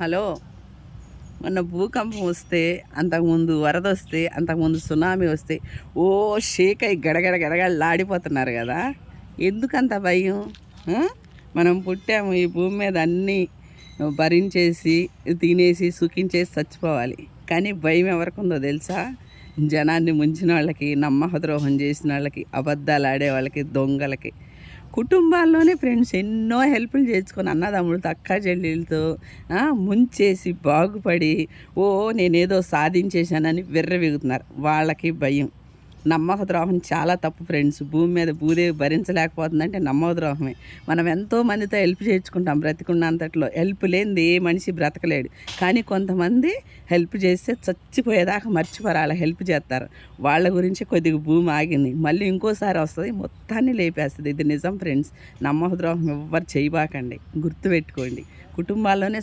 Hello, మొన్న భూకంపం వస్తే, అంతకుముందు వరద వస్తే, అంతకుముందు సునామీ వస్తే ఓ షేక్ అయి గడగడ గడగడలాడిపోతున్నారు కదా. ఎందుకంత భయం? ఆ? మనం పుట్టాము ఈ భూమి మీద అన్నీ భరించేసి తినేసి సుఖించేసి చచ్చిపోవాలి. కానీ భయం ఎవరికి ఉందో తెలుసా? జనాన్ని ముంచిన వాళ్ళకి, నమ్మకద్రోహం చేసిన వాళ్ళకి, అబద్ధాలు ఆడే వాళ్ళకి, దొంగలకి. కుటుంబాల్లోనే ఫ్రెండ్స్ ఎన్నో హెల్ప్లు చేసుకొని అన్నదమ్ములతో అక్క చెల్లెలతో ముంచేసి బాగుపడి నేనేదో సాధించేశానని విర్రవీగుతున్నారు. వాళ్ళకి భయం. నమ్మక ద్రోహం చాలా తప్పు ఫ్రెండ్స్. భూమి మీద భూదేవి భరించలేకపోతుందంటే నమ్మక ద్రోహమే. మనం ఎంతో మందితో హెల్ప్ చేయించుకుంటాం బ్రతికున్నంతట్లో. హెల్ప్ లేనిది ఏ మనిషి బ్రతకలేడు. కానీ కొంతమంది హెల్ప్ చేస్తే చచ్చిపోయేదాకా మర్చిపోరు, అలా హెల్ప్ చేస్తారు. వాళ్ళ గురించి కొద్దిగా భూమి ఆగింది, మళ్ళీ ఇంకోసారి వస్తుంది, మొత్తాన్ని లేపేస్తుంది. ఇది నిజం ఫ్రెండ్స్. నమ్మక ద్రోహం ఎవ్వరు చేయబాకండి, గుర్తుపెట్టుకోండి. కుటుంబాల్లోనే